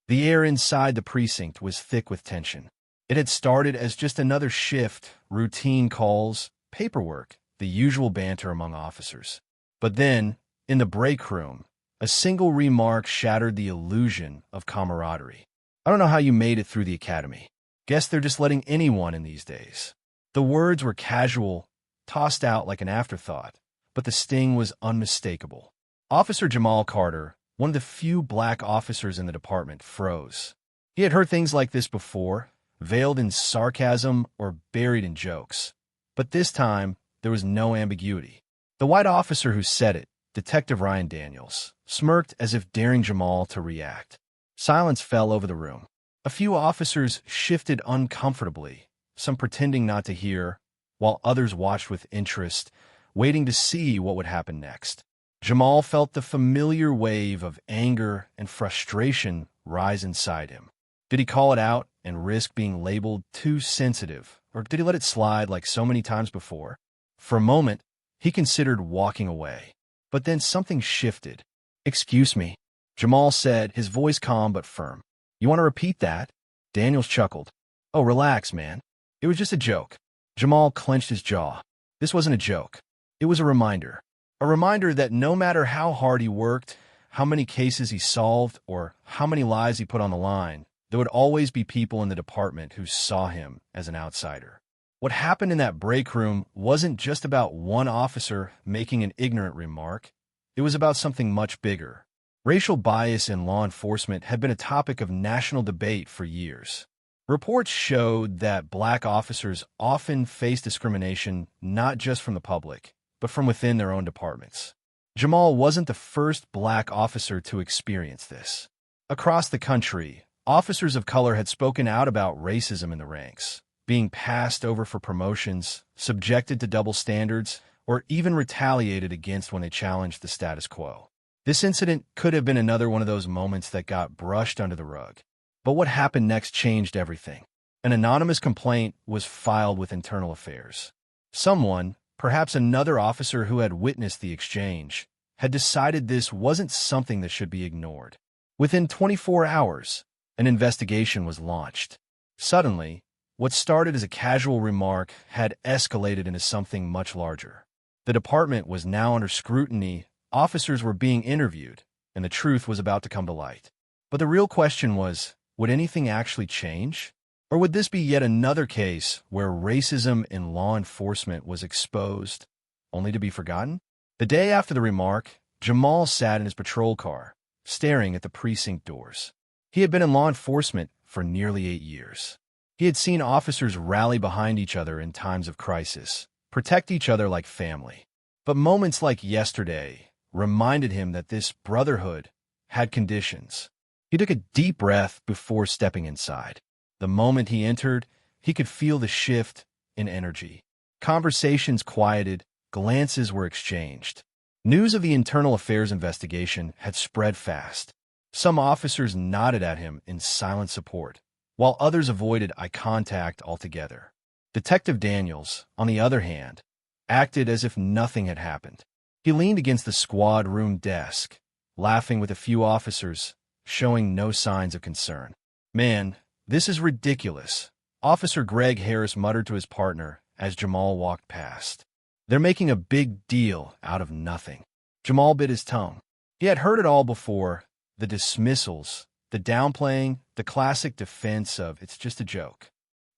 The air inside the precinct was thick with tension. It had started as just another shift, routine calls, paperwork, the usual banter among officers. But then, in the break room, a single remark shattered the illusion of camaraderie. "I don't know how you made it through the academy. Guess they're just letting anyone in these days." The words were casual, tossed out like an afterthought, but the sting was unmistakable. Officer Jamal Carter, one of the few black officers in the department, froze. He had heard things like this before, veiled in sarcasm or buried in jokes. But this time, there was no ambiguity. The white officer who said it, Detective Ryan Daniels, smirked as if daring Jamal to react. Silence fell over the room. A few officers shifted uncomfortably, some pretending not to hear, while others watched with interest, waiting to see what would happen next. Jamal felt the familiar wave of anger and frustration rise inside him. Did he call it out and risk being labeled too sensitive, or did he let it slide like so many times before? For a moment, he considered walking away. But then something shifted. "Excuse me," Jamal said, his voice calm but firm. "You want to repeat that?" Daniels chuckled. "Oh, relax, man. It was just a joke." Jamal clenched his jaw. This wasn't a joke. It was a reminder. A reminder that no matter how hard he worked, how many cases he solved, or how many lives he put on the line, there would always be people in the department who saw him as an outsider. What happened in that break room wasn't just about one officer making an ignorant remark. It was about something much bigger. Racial bias in law enforcement had been a topic of national debate for years. Reports showed that black officers often faced discrimination not just from the public, but from within their own departments. Jamal wasn't the first black officer to experience this. Across the country, officers of color had spoken out about racism in the ranks, being passed over for promotions, subjected to double standards, or even retaliated against when they challenged the status quo. This incident could have been another one of those moments that got brushed under the rug. But what happened next changed everything. An anonymous complaint was filed with Internal Affairs. Someone, perhaps another officer who had witnessed the exchange, had decided this wasn't something that should be ignored. Within 24 hours, an investigation was launched. Suddenly, what started as a casual remark had escalated into something much larger. The department was now under scrutiny, officers were being interviewed, and the truth was about to come to light. But the real question was, would anything actually change? Or would this be yet another case where racism in law enforcement was exposed, only to be forgotten? The day after the remark, Jamal sat in his patrol car, staring at the precinct doors. He had been in law enforcement for nearly 8 years. He had seen officers rally behind each other in times of crisis, protect each other like family. But moments like yesterday reminded him that this brotherhood had conditions. He took a deep breath before stepping inside. The moment he entered, he could feel the shift in energy. Conversations quieted, glances were exchanged. News of the Internal Affairs investigation had spread fast. Some officers nodded at him in silent support, while others avoided eye contact altogether. Detective Daniels, on the other hand, acted as if nothing had happened. He leaned against the squad room desk, laughing with a few officers, showing no signs of concern. "Man, this is ridiculous," Officer Greg Harris muttered to his partner as Jamal walked past. "They're making a big deal out of nothing." Jamal bit his tongue. He had heard it all before, the dismissals, the downplaying, the classic defense of "it's just a joke."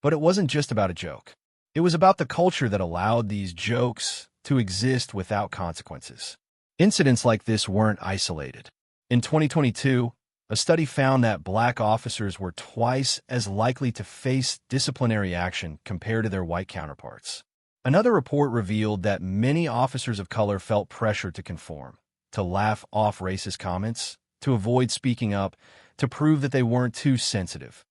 But it wasn't just about a joke. It was about the culture that allowed these jokes to exist without consequences. Incidents like this weren't isolated. In 2022, a study found that black officers were twice as likely to face disciplinary action compared to their white counterparts. Another report revealed that many officers of color felt pressure to conform, to laugh off racist comments, to avoid speaking up, to prove that they weren't too sensitive.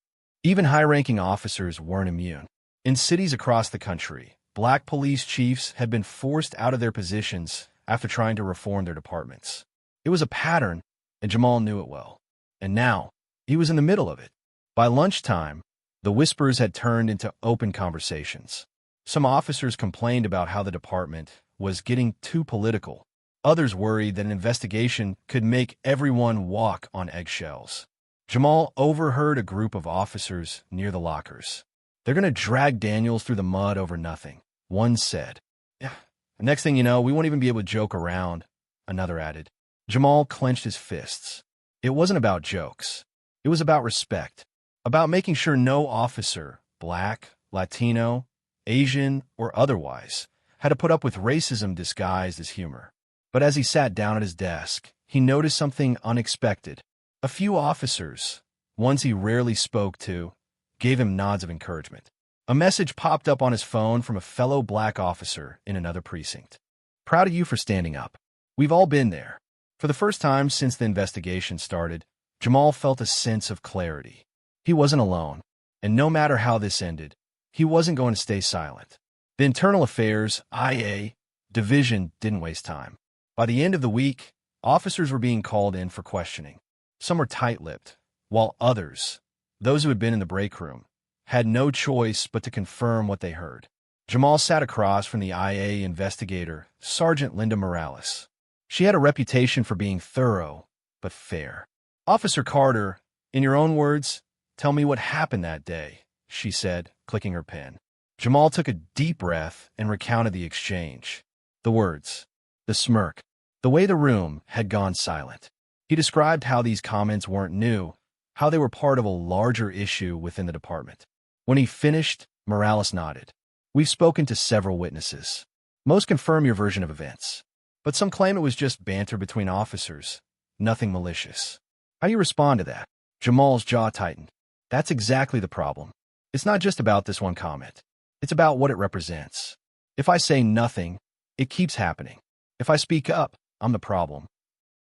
Even high-ranking officers weren't immune. In cities across the country, black police chiefs had been forced out of their positions after trying to reform their departments. It was a pattern, and Jamal knew it well. And now, he was in the middle of it. By lunchtime, the whispers had turned into open conversations. Some officers complained about how the department was getting too political. Others worried that an investigation could make everyone walk on eggshells. Jamal overheard a group of officers near the lockers. "They're going to drag Daniels through the mud over nothing," one said. "Yeah. The next thing you know, we won't even be able to joke around," another added. Jamal clenched his fists. It wasn't about jokes. It was about respect, about making sure no officer, black, Latino, Asian, or otherwise, had to put up with racism disguised as humor. But as he sat down at his desk, he noticed something unexpected. A few officers, ones he rarely spoke to, gave him nods of encouragement. A message popped up on his phone from a fellow black officer in another precinct. "Proud of you for standing up. We've all been there." For the first time since the investigation started, Jamal felt a sense of clarity. He wasn't alone, and no matter how this ended, he wasn't going to stay silent. The Internal Affairs, IA, division didn't waste time. By the end of the week, officers were being called in for questioning. Some were tight-lipped, while others, those who had been in the break room, had no choice but to confirm what they heard. Jamal sat across from the IA investigator, Sergeant Linda Morales. She had a reputation for being thorough, but fair. "Officer Carter, in your own words, tell me what happened that day," she said, clicking her pen. Jamal took a deep breath and recounted the exchange. The words, the smirk, the way the room had gone silent. He described how these comments weren't new, how they were part of a larger issue within the department. When he finished, Morales nodded. "We've spoken to several witnesses. Most confirm your version of events, but some claim it was just banter between officers, nothing malicious." "How do you respond to that?" Jamal's jaw tightened. "That's exactly the problem. It's not just about this one comment. It's about what it represents. If I say nothing, it keeps happening. If I speak up, I'm the problem."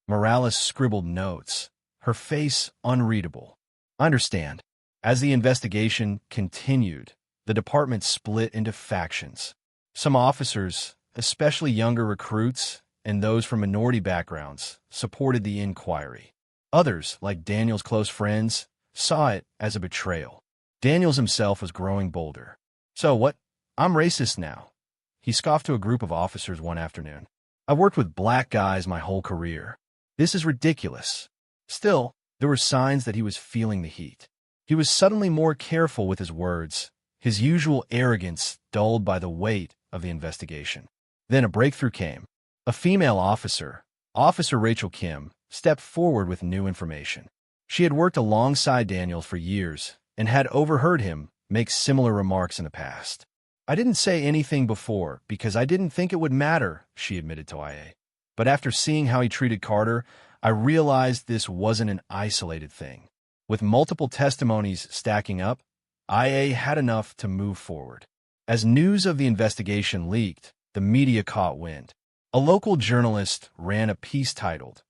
Morales scribbled notes, her face unreadable. "I understand." As the investigation continued, the department split into factions. Some officers, especially younger recruits and those from minority backgrounds, supported the inquiry. Others, like Daniel's close friends, saw it as a betrayal. Daniels himself was growing bolder. "So what? I'm racist now," he scoffed to a group of officers one afternoon. "I've worked with black guys my whole career. This is ridiculous." Still, there were signs that he was feeling the heat. He was suddenly more careful with his words, his usual arrogance dulled by the weight of the investigation. Then a breakthrough came. A female officer, Officer Rachel Kim, stepped forward with new information. She had worked alongside Daniels for years and had overheard him make similar remarks in the past. "I didn't say anything before because I didn't think it would matter," she admitted to IA. "But after seeing how he treated Carter, I realized this wasn't an isolated thing." With multiple testimonies stacking up, IA had enough to move forward. As news of the investigation leaked, the media caught wind. A local journalist ran a piece titled,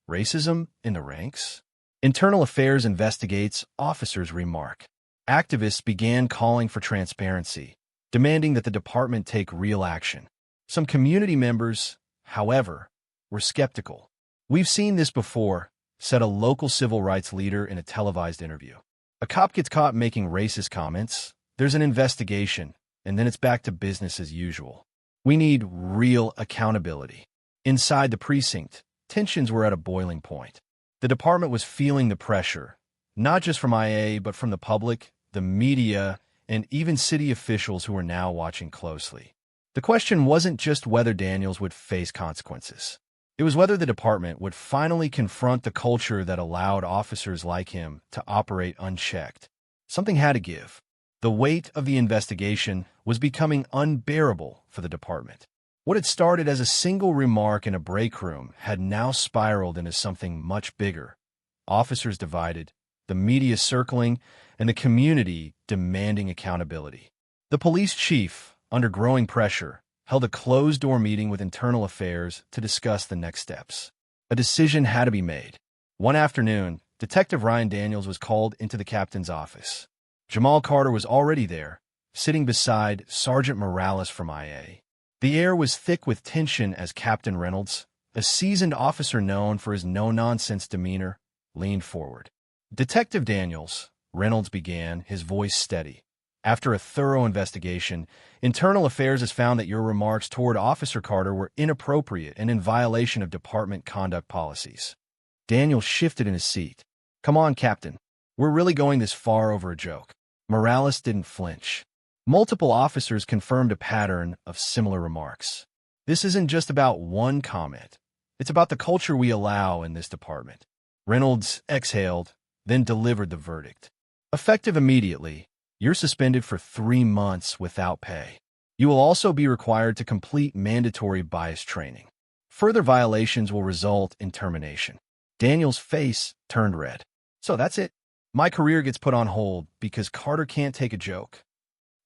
"Racism in the Ranks?" Internal Affairs investigates officers' remark. Activists began calling for transparency, demanding that the department take real action. Some community members, however, were skeptical. "We've seen this before," said a local civil rights leader in a televised interview. "A cop gets caught making racist comments, there's an investigation, and then it's back to business as usual. We need real accountability." Inside the precinct, tensions were at a boiling point. The department was feeling the pressure, not just from IA, but from the public, the media, and even city officials who were now watching closely. The question wasn't just whether Daniels would face consequences. It was whether the department would finally confront the culture that allowed officers like him to operate unchecked. Something had to give. The weight of the investigation was becoming unbearable for the department. What had started as a single remark in a break room had now spiraled into something much bigger. Officers divided, the media circling, and the community demanding accountability. The police chief, under growing pressure, held a closed-door meeting with Internal Affairs to discuss the next steps. A decision had to be made. One afternoon, Detective Ryan Daniels was called into the captain's office. Jamal Carter was already there, sitting beside Sergeant Morales from IA. The air was thick with tension as Captain Reynolds, a seasoned officer known for his no-nonsense demeanor, leaned forward. "Detective Daniels," Reynolds began, his voice steady. "After a thorough investigation, Internal Affairs has found that your remarks toward Officer Carter were inappropriate and in violation of department conduct policies." Daniels shifted in his seat. "Come on, Captain. We're really going this far over a joke. Morales didn't flinch. Multiple officers confirmed a pattern of similar remarks. This isn't just about one comment. It's about the culture we allow in this department. Reynolds exhaled, then delivered the verdict. Effective immediately, you're suspended for 3 months without pay. You will also be required to complete mandatory bias training. Further violations will result in termination. Daniel's face turned red. So that's it. My career gets put on hold because Carter can't take a joke.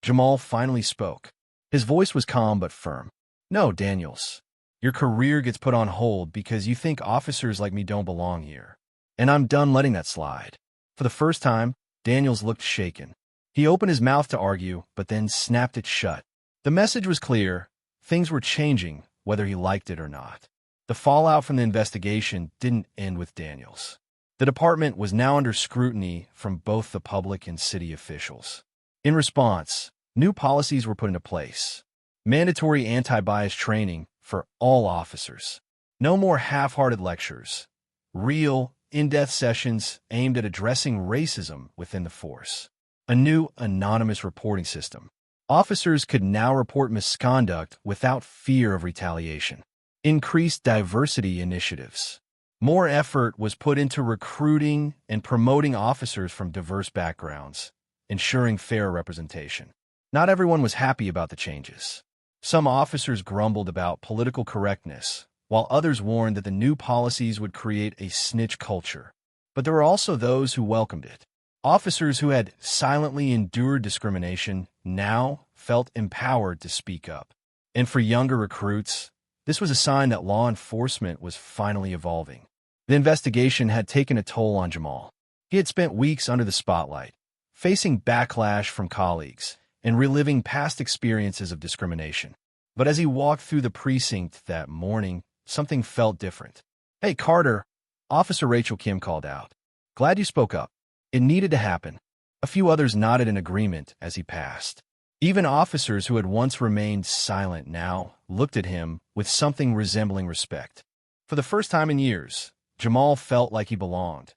Jamal finally spoke. His voice was calm but firm. No, Daniels. Your career gets put on hold because you think officers like me don't belong here. And I'm done letting that slide. For the first time, Daniels looked shaken. He opened his mouth to argue, but then snapped it shut. The message was clear. Things were changing, whether he liked it or not. The fallout from the investigation didn't end with Daniels. The department was now under scrutiny from both the public and city officials. In response, new policies were put into place. Mandatory anti-bias training for all officers. No more half-hearted lectures. Real, in-depth sessions aimed at addressing racism within the force. A new anonymous reporting system. Officers could now report misconduct without fear of retaliation. Increased diversity initiatives. More effort was put into recruiting and promoting officers from diverse backgrounds, ensuring fair representation. Not everyone was happy about the changes. Some officers grumbled about political correctness, while others warned that the new policies would create a snitch culture. But there were also those who welcomed it. Officers who had silently endured discrimination now felt empowered to speak up. And for younger recruits, this was a sign that law enforcement was finally evolving. The investigation had taken a toll on Jamal. He had spent weeks under the spotlight, facing backlash from colleagues and reliving past experiences of discrimination. But as he walked through the precinct that morning, something felt different. "Hey, Carter," Officer Rachel Kim called out. "Glad you spoke up. It needed to happen." A few others nodded in agreement as he passed. Even officers who had once remained silent now looked at him with something resembling respect. For the first time in years, Jamal felt like he belonged,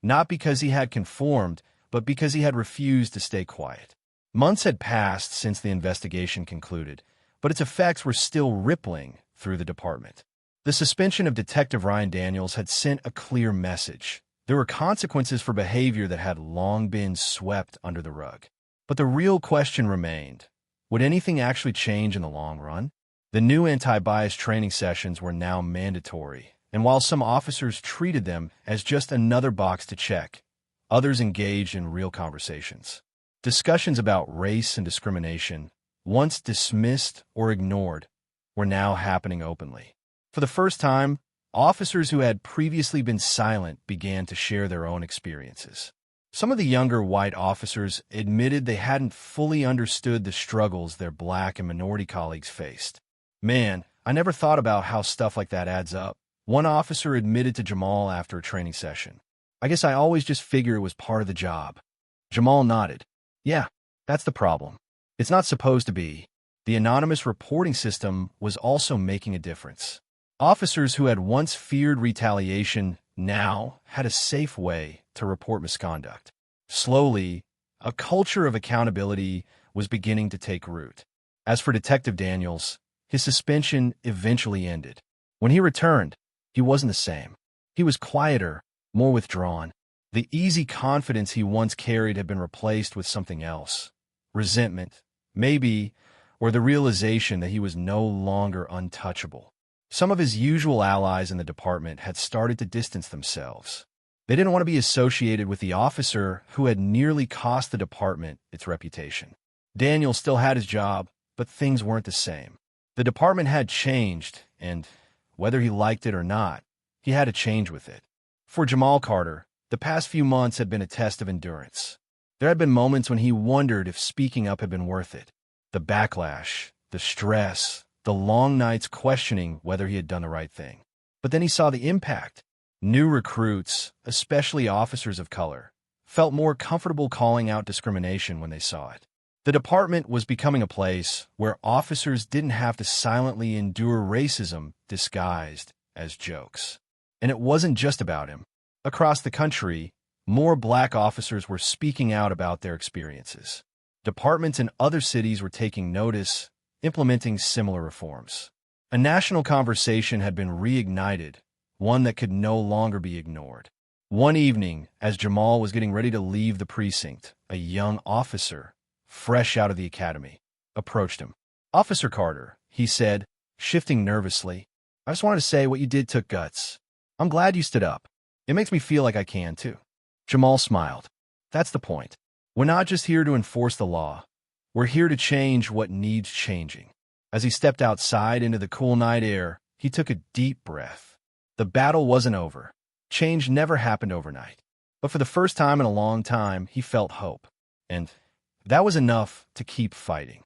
not because he had conformed, but because he had refused to stay quiet. Months had passed since the investigation concluded, but its effects were still rippling through the department. The suspension of Detective Ryan Daniels had sent a clear message. There were consequences for behavior that had long been swept under the rug. But the real question remained, would anything actually change in the long run? The new anti-bias training sessions were now mandatory, and while some officers treated them as just another box to check, others engaged in real conversations. Discussions about race and discrimination, once dismissed or ignored, were now happening openly. For the first time, officers who had previously been silent began to share their own experiences. Some of the younger white officers admitted they hadn't fully understood the struggles their black and minority colleagues faced. "Man, I never thought about how stuff like that adds up," one officer admitted to Jamal after a training session. "I guess I always just figure it was part of the job." Jamal nodded. "Yeah, that's the problem. It's not supposed to be." The anonymous reporting system was also making a difference. Officers who had once feared retaliation now had a safe way to report misconduct. Slowly, a culture of accountability was beginning to take root. As for Detective Daniels, his suspension eventually ended. When he returned, he wasn't the same. He was quieter, more withdrawn. The easy confidence he once carried had been replaced with something else. Resentment, maybe, or the realization that he was no longer untouchable. Some of his usual allies in the department had started to distance themselves. They didn't want to be associated with the officer who had nearly cost the department its reputation. Daniel still had his job, but things weren't the same. The department had changed, and whether he liked it or not, he had to change with it. For Jamal Carter, the past few months had been a test of endurance. There had been moments when he wondered if speaking up had been worth it. The backlash, the stress, the long nights questioning whether he had done the right thing. But then he saw the impact. New recruits, especially officers of color, felt more comfortable calling out discrimination when they saw it. The department was becoming a place where officers didn't have to silently endure racism disguised as jokes. And it wasn't just about him. Across the country, More black officers were speaking out about their experiences. Departments in other cities were taking notice, implementing similar reforms. A national conversation had been reignited, one that could no longer be ignored. One evening, as Jamal was getting ready to leave the precinct, a young officer, fresh out of the academy, approached him. "Officer Carter," he said, shifting nervously, "I just wanted to say what you did took guts. I'm glad you stood up. It makes me feel like I can, too." Jamal smiled. "That's the point. We're not just here to enforce the law. We're here to change what needs changing." As he stepped outside into the cool night air, he took a deep breath. The battle wasn't over. Change never happened overnight. But for the first time in a long time, he felt hope. And that was enough to keep fighting.